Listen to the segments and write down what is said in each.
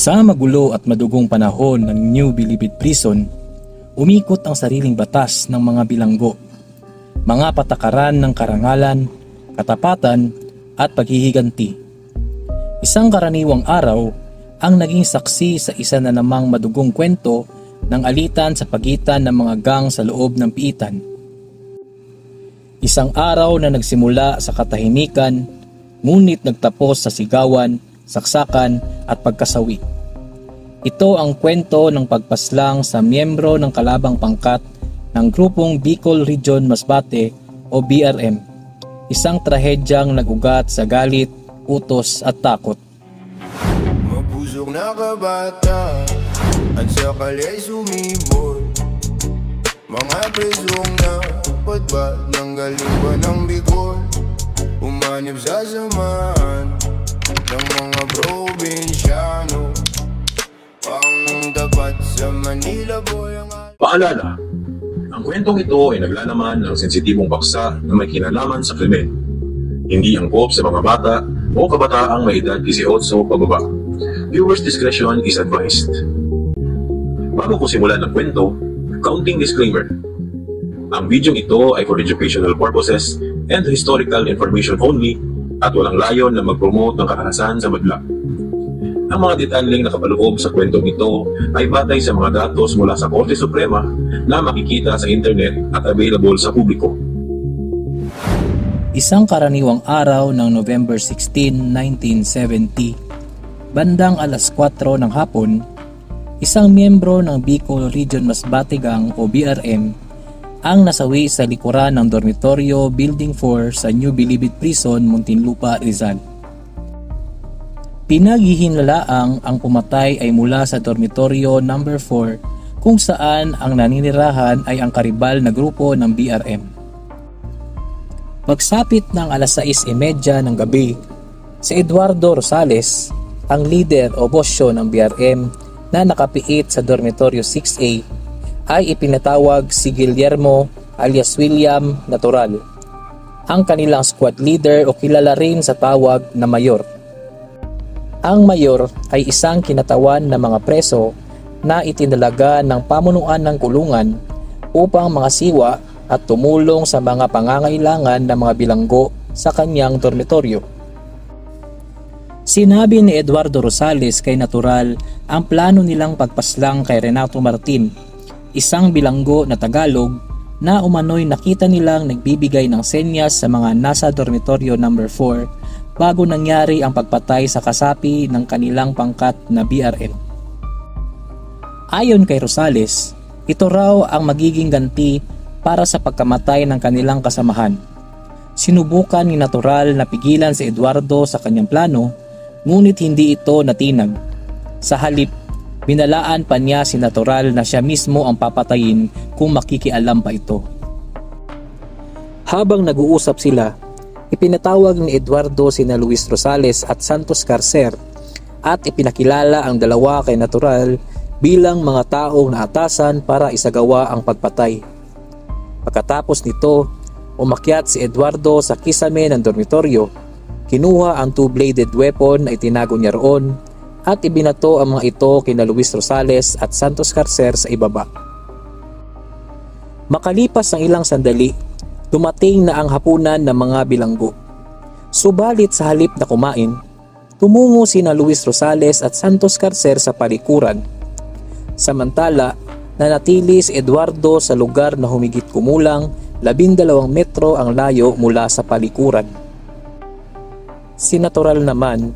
Sa magulo at madugong panahon ng New Bilibid Prison, umikot ang sariling batas ng mga bilanggo, mga patakaran ng karangalan, katapatan at paghihiganti. Isang karaniwang araw ang naging saksi sa isa na namang madugong kwento ng alitan sa pagitan ng mga gang sa loob ng piitan. Isang araw na nagsimula sa katahimikan, ngunit nagtapos sa sigawan, saksakan at pagkasawi. Ito ang kwento ng pagpaslang sa miyembro ng kalabang pangkat ng grupong Bicol Region Masbate o BRM. Isang trahedyang nag-ugat sa galit, utos at takot. Mapusok na kabata, at sa kalay sumibol. Mga presong na patbat ng galing ba ng Bicol. Umanib sa samahan ng mga probinsyano. Ang dapat sa Manila boy ang... Paalala, ang kwentong ito ay naglalaman ng sensitibong paksa na may kinalaman sa krimen. Hindi angkop sa mga bata o kabataang may edad 18 pababa. Viewers' discretion is advised. Bago ko simulan ng kwento, counting disclaimer. Ang video ito ay for educational purposes and historical information only at walang layon na mag-promote ng kakarasan sa madla. Ang mga detalyeng nakapaloob sa kwentong ito ay batay sa mga datos mula sa Korte Suprema na makikita sa internet at available sa publiko. Isang karaniwang araw ng November 16, 1970, bandang alas 4 ng hapon, isang miyembro ng Bicol Region Masbate Gang o BRM ang nasawi sa likuran ng Dormitoryo Building 4 sa New Bilibid Prison, Muntinlupa, Rizal. Pinaghihinalaang ang pumatay ay mula sa Dormitoryo No. 4 kung saan ang naninirahan ay ang karibal na grupo ng BRM. Pagsapit ng alas 6:30 ng gabi, si Eduardo Rosales, ang leader o bosyo ng BRM na nakapiit sa Dormitoryo 6A, ay ipinatawag si Guillermo alias William Natural, ang kanilang squad leader o kilala rin sa tawag na mayor. Ang mayor ay isang kinatawan ng mga preso na itinalaga ng pamunuan ng kulungan upang mangasiwa at tumulong sa mga pangangailangan ng mga bilanggo sa kanyang dormitoryo. Sinabi ni Eduardo Rosales kay Natural ang plano nilang pagpaslang kay Renato Martin, isang bilanggo na Tagalog na umano'y nakita nilang nagbibigay ng senyas sa mga nasa dormitoryo No. 4 bago nangyari ang pagpatay sa kasapi ng kanilang pangkat na BRM. Ayon kay Rosales, ito raw ang magiging ganti para sa pagkamatay ng kanilang kasamahan. Sinubukan ni Natural na pigilan si Eduardo sa kanyang plano, ngunit hindi ito natinag. Sa halip, binalaan pa niya si Natural na siya mismo ang papatayin kung makikialam pa ito. Habang nag-uusap sila, ipinatawag ni Eduardo sina Luis Rosales at Santos Carcer at ipinakilala ang dalawa kay Natural bilang mga taong naatasan para isagawa ang pagpatay. Pagkatapos nito, umakyat si Eduardo sa kisame ng dormitoryo, kinuha ang two-bladed weapon na itinago niya roon at ibinato ang mga ito kina Luis Rosales at Santos Carcer sa ibaba. Makalipas ng ilang sandali, dumating na ang hapunan ng mga bilanggo. Subalit sa halip na kumain, tumungo sina Luis Rosales at Santos Carcer sa palikuran. Samantala, nanatili si Eduardo sa lugar na humigit kumulang 12 metro ang layo mula sa palikuran. Si Natural naman,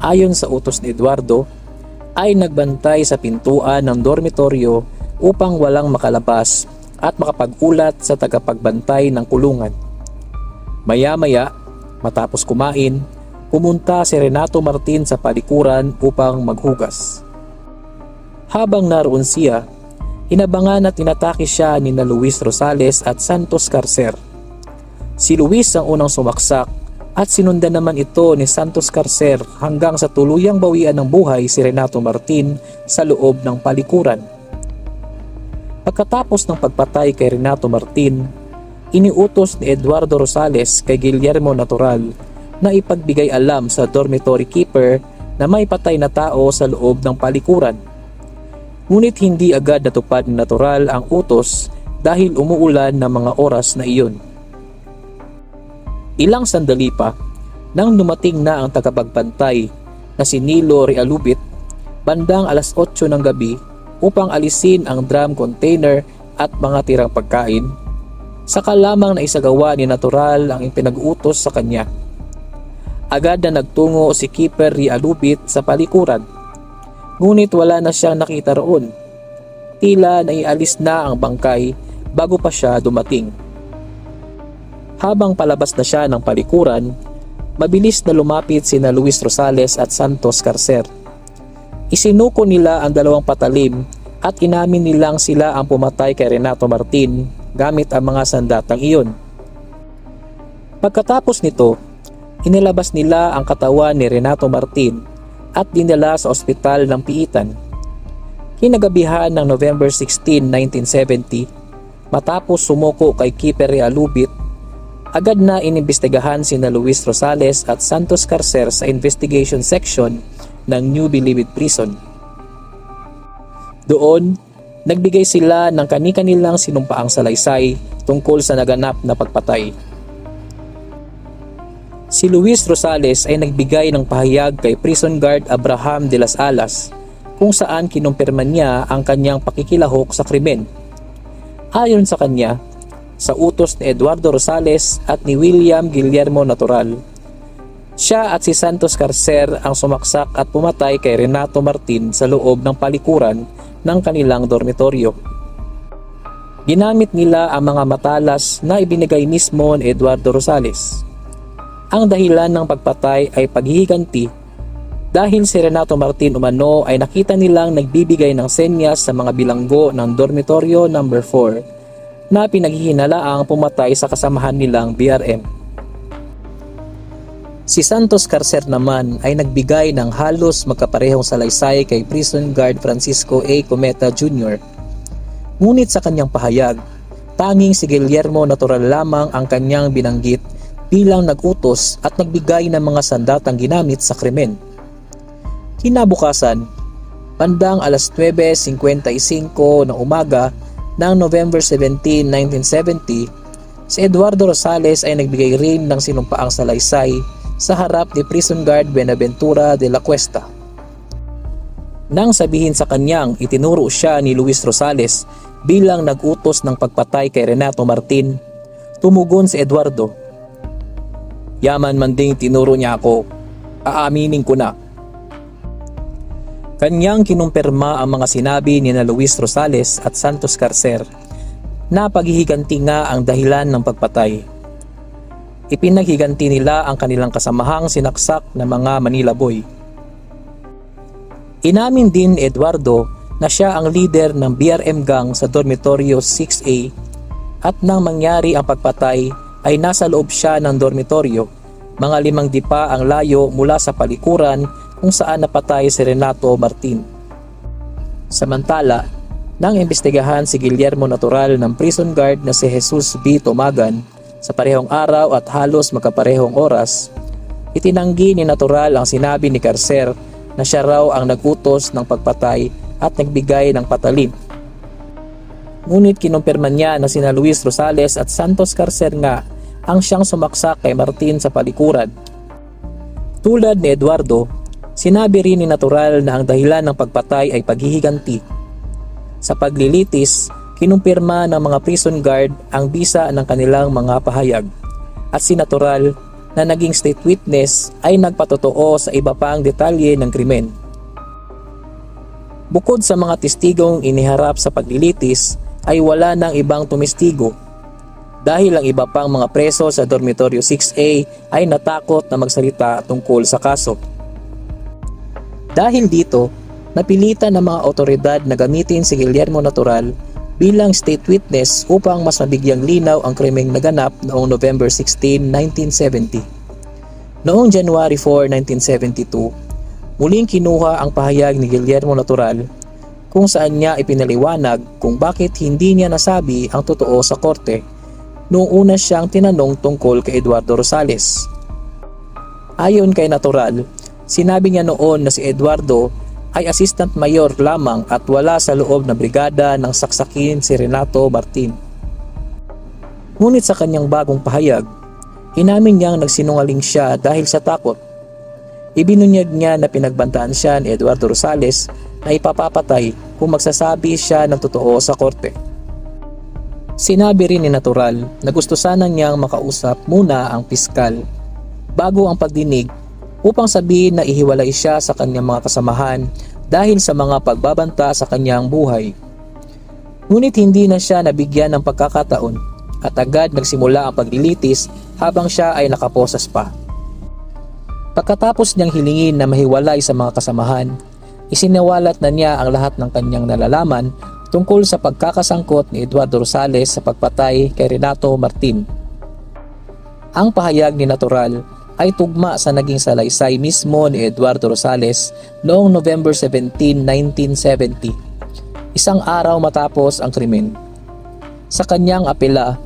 ayon sa utos ni Eduardo, ay nagbantay sa pintuan ng dormitoryo upang walang makalabas at makapag-ulat sa tagapagbantay ng kulungan. Maya-maya, matapos kumain, pumunta si Renato Martin sa palikuran upang maghugas. Habang naroon siya, inabangan at inatake siya ni Luis Rosales at Santos Carcer. Si Luis ang unang sumaksak at sinundan naman ito ni Santos Carcer hanggang sa tuluyang bawian ng buhay si Renato Martin sa loob ng palikuran. Pagkatapos ng pagpatay kay Renato Martin, iniutos ni Eduardo Rosales kay Guillermo Natural na ipagbigay alam sa dormitory keeper na may patay na tao sa loob ng palikuran. Ngunit hindi agad natupad ni Natural ang utos dahil umuulan ng mga oras na iyon. Ilang sandali pa, nang dumating na ang tagapagbantay na si Nilo Realubit, bandang alas 8 ng gabi upang alisin ang drum container at mga tirang pagkain, saka lamang na isagawa ni Natural ang ipinag-utos sa kanya. Agad na nagtungo si Keeper Realubit sa palikuran, ngunit wala na siyang nakita roon. Tila naialis na ang bangkay bago pa siya dumating. Habang palabas na siya ng palikuran, mabilis na lumapit sina Luis Rosales at Santos Carcer. Isinuko nila ang dalawang patalim at inamin nilang sila ang pumatay kay Renato Martin gamit ang mga sandatang iyon. Pagkatapos nito, inilabas nila ang katawan ni Renato Martin at dinala sa ospital ng Piitan. Kinagabihan ng November 16, 1970, matapos sumuko kay Keeper Realubit, agad na inimbestigahan sina Luis Rosales at Santos Carcer sa investigation section ng New Bilibid Prison. Doon, nagbigay sila ng kani-kanilang sinumpaang salaysay tungkol sa naganap na pagpatay. Si Luis Rosales ay nagbigay ng pahayag kay prison guard Abraham de las Alas kung saan kinumpirma niya ang kanyang pakikilahok sa krimen. Ayon sa kanya, sa utos ni Eduardo Rosales at ni William Guillermo Natural, siya at si Santos Carcer ang sumaksak at pumatay kay Renato Martin sa loob ng palikuran ng kanilang dormitoryo. Ginamit nila ang mga matalas na ibinigay mismo ni Eduardo Rosales. Ang dahilan ng pagpatay ay paghihiganti dahil si Renato Martin umano ay nakita nilang nagbibigay ng senyas sa mga bilanggo ng dormitoryo number 4 na pinaghihinalaang pumatay sa kasamahan nilang BRM. Si Santos Carcer naman ay nagbigay ng halos magkaparehong salaysay kay prison guard Francisco A. Cometa Jr. Ngunit sa kanyang pahayag, tanging si Guillermo Natural lamang ang kanyang binanggit bilang nag-utos at nagbigay ng mga sandatang ginamit sa krimen. Kinabukasan, bandang alas 9:55 ng umaga ng November 17, 1970, si Eduardo Rosales ay nagbigay rin ng sinumpaang salaysay sa harap ni prison guard Buenaventura de la Cuesta. Nang sabihin sa kanyang itinuro siya ni Luis Rosales bilang nag-utos ng pagpatay kay Renato Martin, tumugon si Eduardo, "Yaman man ding tinuro niya ako, aaminin ko na." Kanyang kinumpirma ang mga sinabi ni Luis Rosales at Santos Carcer na paghihiganti nga ang dahilan ng pagpatay. Ipinaghiganti nila ang kanilang kasamahang sinaksak na mga Manila Boy. Inamin din Eduardo na siya ang leader ng BRM gang sa dormitoryo 6A at nang mangyari ang pagpatay ay nasa loob siya ng dormitoryo, mga 5 dipa ang layo mula sa palikuran kung saan napatay si Renato Martin. Samantala, nang imbestigahan si Guillermo Natural ng prison guard na si Jesus B. Tomagan sa parehong araw at halos magkaparehong oras, itinanggi ni Natural ang sinabi ni Carcer na siya raw ang nag-utos ng pagpatay at nagbigay ng patalim. Ngunit kinumpirma niya na sina Luis Rosales at Santos Carcer nga ang siyang sumaksak kay Martin sa palikuran. Tulad ni Eduardo, sinabi rin ni Natural na ang dahilan ng pagpatay ay paghihiganti. Sa paglilitis, kinumpirma ng mga prison guard ang bisa ng kanilang mga pahayag at si Natural na naging state witness ay nagpatotoo sa iba pang detalye ng krimen. Bukod sa mga testigong iniharap sa paglilitis ay wala nang ibang tumestigo dahil ang iba pang mga preso sa dormitoryo 6A ay natakot na magsalita tungkol sa kaso. Dahil dito, napilitan ng mga otoridad na gamitin si Guillermo Natural bilang state witness upang mas mabigyang linaw ang krimeng naganap noong November 16, 1970. Noong January 4, 1972, muling kinuha ang pahayag ni Guillermo Natural kung saan niya ipinaliwanag kung bakit hindi niya nasabi ang totoo sa korte noong una siyang tinanong tungkol kay Eduardo Rosales. Ayon kay Natural, Sinabi niya noon na si Eduardo ay assistant mayor lamang at wala sa loob na brigada ng saksakin si Renato Martin. Ngunit sa kanyang bagong pahayag, inamin niyang nagsinungaling siya dahil sa takot. Ibinunyag niya na pinagbantaan siya ni Eduardo Rosales na ipapapatay kung magsasabi siya ng totoo sa korte. Sinabi rin ni Natural na gusto sana niyang makausap muna ang piskal bago ang pagdinig upang sabihin na ihiwalay siya sa kanyang mga kasamahan dahil sa mga pagbabanta sa kanyang buhay. Ngunit hindi na siya nabigyan ng pagkakataon at agad nagsimula ang paglilitis habang siya ay nakaposas pa. Pagkatapos niyang hilingin na mahiwalay sa mga kasamahan, isinawalat na niya ang lahat ng kanyang nalalaman tungkol sa pagkakasangkot ni Eduardo Rosales sa pagpatay kay Renato Martin. Ang pahayag ni Natural ay tugma sa naging salaysay mismo ni Eduardo Rosales noong November 17, 1970, isang araw matapos ang krimen. Sa kanyang apela,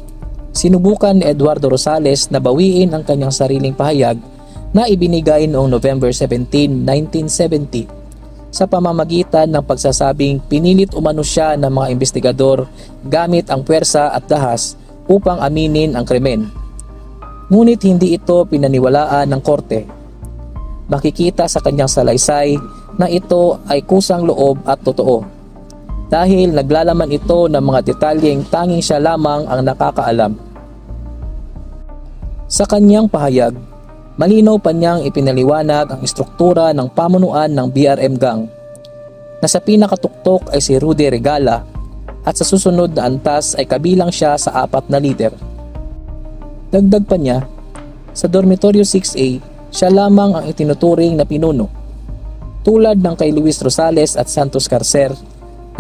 sinubukan ni Eduardo Rosales na bawiin ang kanyang sariling pahayag na ibinigay noong November 17, 1970 sa pamamagitan ng pagsasabing pinilit umano siya ng mga investigador gamit ang puwersa at dahas upang aminin ang krimen. Ngunit hindi ito pinaniwalaan ng korte. Makikita sa kanyang salaysay na ito ay kusang loob at totoo dahil naglalaman ito ng mga detalyeng tanging siya lamang ang nakakaalam. Sa kanyang pahayag, malinaw pa niyang ipinaliwanag ang istruktura ng pamunuan ng BRM Gang na sa pinakatuktok ay si Rudy Regala at sa susunod na antas ay kabilang siya sa 4 na lider. Dagdag pa niya, sa Dormitoryo 6A, siya lamang ang itinuturing na pinuno. Tulad ng kay Luis Rosales at Santos Carcer,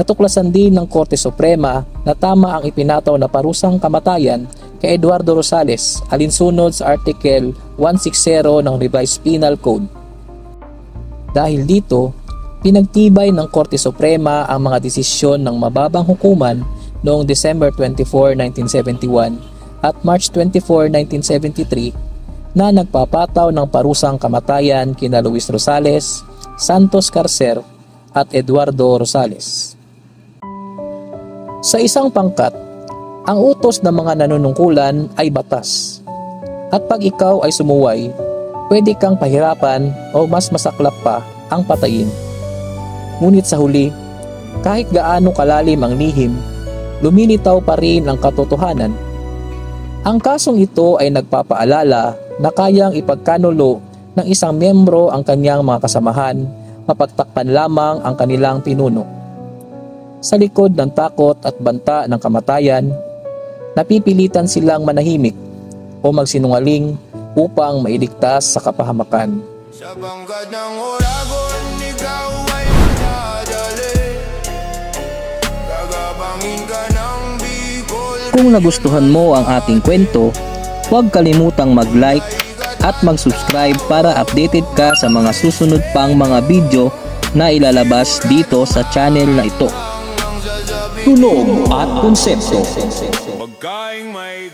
natuklasan din ng Korte Suprema na tama ang ipinataw na parusang kamatayan kay Eduardo Rosales alinsunod sa Article 160 ng Revised Penal Code. Dahil dito, pinagtibay ng Korte Suprema ang mga desisyon ng mababang hukuman noong December 24, 1971 at March 24, 1973 na nagpapataw ng parusang kamatayan kina Luis Rosales, Santos Carcer at Eduardo Rosales. Sa isang pangkat, ang utos ng mga nanunungkulan ay batas. At pag ikaw ay sumuway, pwede kang pahirapan o mas masaklap pa ang patayin. Ngunit sa huli, kahit gaano kalalim ang lihim, lumilitaw pa rin ang katotohanan. Ang kasong ito ay nagpapaalala na kayang ipagkanulo ng isang miyembro ang kanyang mga kasamahan, mapagtakpan lamang ang kanilang pinuno. Sa likod ng takot at banta ng kamatayan, napipilitan silang manahimik o magsinungaling upang mailigtas sa kapahamakan. Sa bangkad ng Oragon, ikaw ay madadali. Gagabangin ka ng Bicol. Kung nagustuhan mo ang ating kwento, huwag kalimutang mag-like at mag-subscribe para updated ka sa mga susunod pang mga video na ilalabas dito sa channel na ito. Tunog at konsepto. Pagkaing may